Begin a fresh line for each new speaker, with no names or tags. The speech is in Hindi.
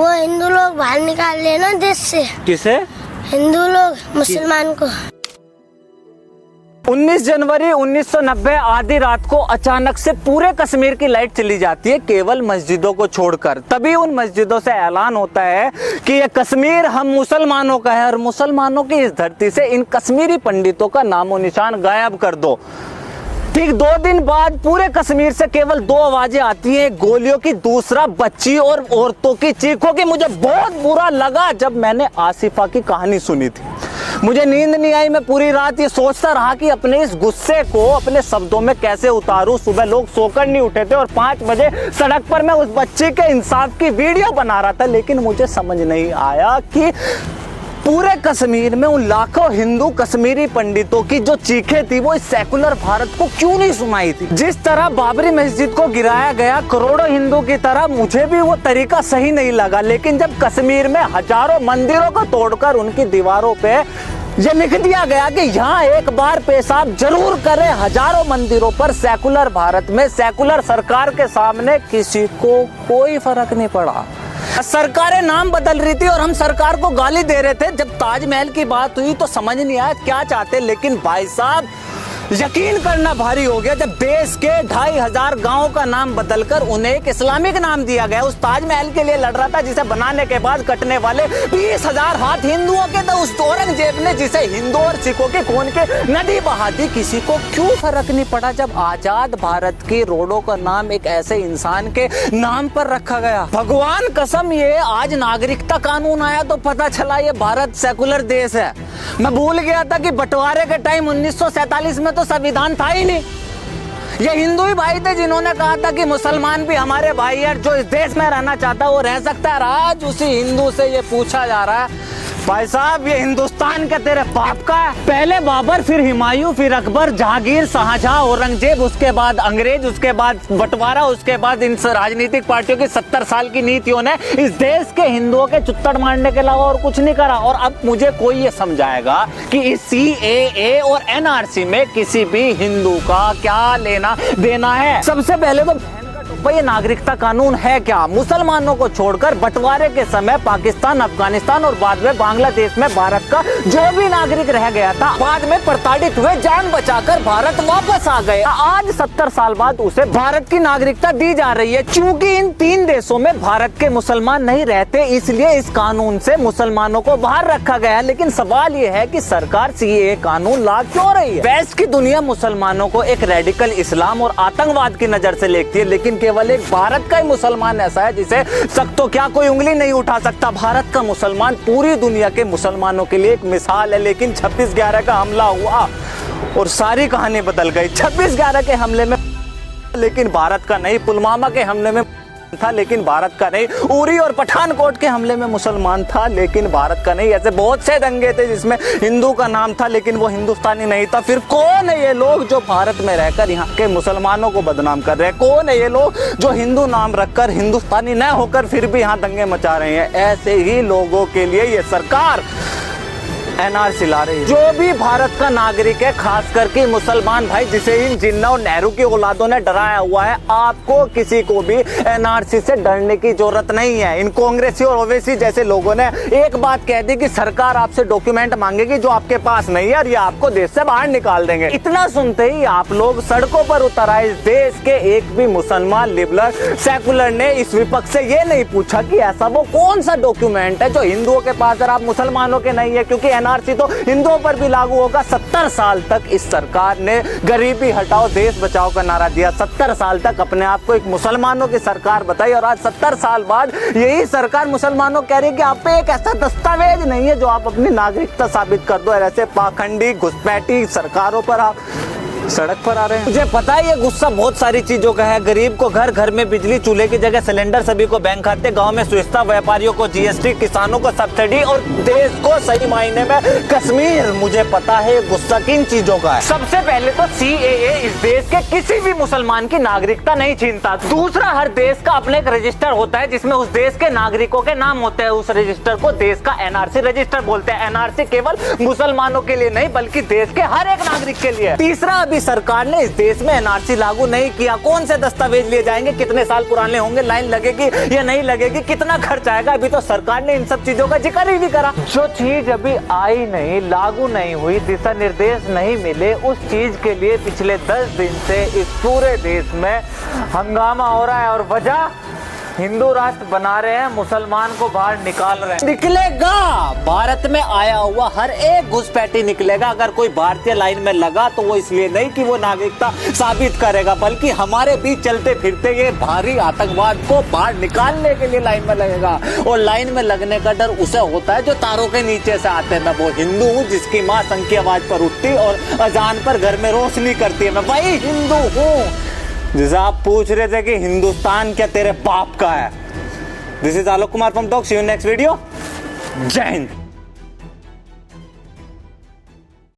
वो हिंदू लोग बाहर निकाल लेना देश से।
किसे?
हिंदू लोग मुसलमान को।
19 जनवरी 1990 आधी रात को अचानक से पूरे कश्मीर की लाइट चली जाती है, केवल मस्जिदों को छोड़कर। तभी उन मस्जिदों से ऐलान होता है कि ये कश्मीर हम मुसलमानों का है और मुसलमानों की इस धरती से इन कश्मीरी पंडितों का नामो निशान गायब कर दो। ठीक 2 दिन बाद पूरे कश्मीर से केवल 2 आवाजें आती हैं, गोलियों की, दूसरा बच्ची और औरतों की चीखों की। मुझे बहुत बुरा लगा जब मैंने आसिफा की कहानी सुनी थी। मुझे नींद नहीं आई, मैं पूरी रात ये सोचता रहा कि अपने इस गुस्से को अपने शब्दों में कैसे उतारूं। सुबह लोग सोकर नहीं उठे थे और 5 बजे सड़क पर मैं उस बच्चे के इंसाफ की वीडियो बना रहा था, लेकिन मुझे समझ नहीं आया कि पूरे कश्मीर में उन लाखों हिंदू कश्मीरी पंडितों की जो चीखें थी वो इस सेकुलर भारत को क्यों नहीं सुनाई थी। जिस तरह बाबरी मस्जिद को गिराया गया करोड़ों हिंदू की तरह, मुझे भी वो तरीका सही नहीं लगा। लेकिन जब कश्मीर में हजारों मंदिरों को तोड़कर उनकी दीवारों पे ये लिख दिया गया कि यहाँ एक बार पेशाब जरूर करें, हजारों मंदिरों पर सेकुलर भारत में सेकुलर सरकार के सामने किसी को कोई फर्क नहीं पड़ा। सरकारें नाम बदल रही थी और हम सरकार को गाली दे रहे थे। जब ताजमहल की बात हुई तो समझ नहीं आया क्या चाहते, लेकिन भाई साहब यकीन करना भारी हो गया जब देश के 2500 गांवों का नाम बदलकर उन्हें एक इस्लामिक नाम दिया गया। उस ताजमहल के लिए लड़ रहा था जिसे बनाने के बाद कटने वाले 20,000 हाथ हिंदुओं के थे। उस औरंगजेब ने जिसे हिंदू और सिखों के खून के नदी बहा दी, किसी को क्यों फर्क नहीं पड़ा जब आजाद भारत की रोडों का नाम एक ऐसे इंसान के नाम पर रखा गया। भगवान कसम, ये आज नागरिकता कानून आया तो पता चला ये भारत सेकुलर देश है। मैं भूल गया था कि बंटवारे के टाइम 1947 में तो संविधान था ही नहीं। ये हिंदू ही भाई थे जिन्होंने कहा था कि मुसलमान भी हमारे भाई है, जो इस देश में रहना चाहता है वो रह सकता है। आज उसी हिंदू से ये पूछा जा रहा है, भाई साहब ये हिंदुस्तान का तेरे बाप का है? पहले बाबर, फिर हुमायूं, फिर अकबर, जहांगीर, शाहजहां, औरंगजेब, उसके बाद अंग्रेज, उसके बाद बंटवारा, उसके बाद इन राजनीतिक पार्टियों की 70 साल की नीतियों ने इस देश के हिंदुओं के चुत्तड़ मारने के अलावा और कुछ नहीं करा। और अब मुझे कोई ये समझाएगा कि इस CAA और NRC में किसी भी हिंदू का क्या लेना देना है? सबसे पहले तो ये नागरिकता कानून है क्या? मुसलमानों को छोड़कर बंटवारे के समय पाकिस्तान, अफगानिस्तान और बाद में बांग्लादेश में भारत का जो भी नागरिक रह गया था, बाद में प्रताड़ित हुए, जान बचाकर भारत वापस आ गए। आज 70 साल बाद उसे भारत की नागरिकता दी जा रही है। चूंकि इन 3 देशों में भारत के मुसलमान नहीं रहते, इसलिए इस कानून से मुसलमानों को बाहर रखा गया है। लेकिन सवाल यह है कि सरकार CAA कानून ला क्यों रही है? वेस्ट की दुनिया मुसलमानों को एक रेडिकल इस्लाम और आतंकवाद की नजर से देखती है, लेकिन केवल एक भारत का ही मुसलमान ऐसा है जिसे सख्त तो क्या कोई उंगली नहीं उठा सकता। भारत का मुसलमान पूरी दुनिया के मुसलमानों के लिए एक मिसाल है। लेकिन 26/11 का हमला हुआ और सारी कहानी बदल गई। 26/11 के हमले में लेकिन भारत का नहीं, पुलवामा के हमले में था लेकिन भारत का नहीं, उरी और पठानकोट के हमले में मुसलमान था लेकिन भारत का नहीं। ऐसे बहुत से दंगे थे जिसमें हिंदू का नाम था लेकिन वो हिंदुस्तानी नहीं था। फिर कौन है ये लोग जो भारत में रहकर यहाँ के मुसलमानों को बदनाम कर रहे हैं? कौन है ये लोग जो हिंदू नाम रखकर हिंदुस्तानी न होकर फिर भी यहाँ दंगे मचा रहे हैं? ऐसे ही लोगों के लिए ये सरकार NRC ला रही है। जो भी भारत का नागरिक है, खास करके मुसलमान भाई, जिसे इन जिन्ना और नेहरू की औलादों ने डराया हुआ है, आपको किसी को भी NRC से डरने की जरूरत नहीं है। इन कांग्रेसी और ओवैसी जैसे लोगों ने एक बात कह दी कि सरकार आपसे डॉक्यूमेंट मांगेगी जो आपके पास नहीं है और ये आपको देश से बाहर निकाल देंगे। इतना सुनते ही आप लोग सड़कों पर उतर आए। इस देश के एक भी मुसलमान लिबरल सेकुलर ने इस विपक्ष से ये नहीं पूछा कि ऐसा वो कौन सा डॉक्यूमेंट है जो हिंदुओं के पास और आप मुसलमानों के नहीं है, क्योंकि NRC तो हिंदुओं पर भी लागू होगा। 70 साल तक इस सरकार ने गरीबी हटाओ देश बचाओ का नारा दिया। 70 साल तक अपने आप को एक मुसलमानों की सरकार बताई और आज 70 साल बाद यही सरकार मुसलमानों कह रही है कि आप पे एक ऐसा दस्तावेज नहीं है जो आप अपनी नागरिकता साबित कर दो। ऐसे पाखंडी घुसपैठी सरकारों पर आप सड़क पर आ रहे हैं। मुझे पता है ये गुस्सा बहुत सारी चीजों का है। गरीब को घर घर में बिजली, चूल्हे की जगह सिलेंडर, सभी को बैंक खाते, गांव में सुविधा, व्यापारियों को GST, किसानों को सब्सिडी और देश को सही मायने में कश्मीर। मुझे पता है ये गुस्सा किन चीजों का है। सबसे पहले तो CAA इस देश के किसी भी मुसलमान की नागरिकता नहीं छीनता। दूसरा, हर देश का अपने एक रजिस्टर होता है जिसमें उस देश के नागरिकों के नाम होते हैं। उस रजिस्टर को देश का NRC रजिस्टर बोलते हैं। NRC केवल मुसलमानों के लिए नहीं बल्कि देश के हर एक नागरिक के लिए। तीसरा, अभी सरकार ने इस देश में एनआरसी लागू नहीं किया, कौन से दस्तावेज लिए जाएंगे, कितने साल पुराने होंगे, लाइन लगेगी या नहीं लगेगी, कितना खर्च आएगा, अभी तो सरकार ने इन सब चीजों का जिक्र ही नहीं करा। जो चीज अभी आई नहीं, लागू नहीं हुई, दिशा निर्देश नहीं मिले, उस चीज के लिए पिछले 10 दिन से इस पूरे देश में हंगामा हो रहा है। और वजह, हिंदू राष्ट्र बना रहे हैं, मुसलमान को बाहर निकाल रहे हैं। निकलेगा, भारत में आया हुआ हर एक घुसपैठी निकलेगा। अगर कोई भारतीय लाइन में लगा तो वो इसलिए नहीं कि वो नागरिकता साबित करेगा, बल्कि हमारे बीच चलते फिरते ये भारी आतंकवाद को बाहर निकालने के लिए लाइन में लगेगा। और लाइन में लगने का डर उसे होता है जो तारों के नीचे से आते हैं। मैं वो हिंदू हूँ जिसकी माँ संग की आवाज पर उठती और अजान पर घर में रोशनी करती है। मैं वही हिंदू हूँ जिसे आप पूछ रहे थे कि हिंदुस्तान क्या तेरे बाप का है। This is Alok Kumar from talk. See you next video. जय हिंद।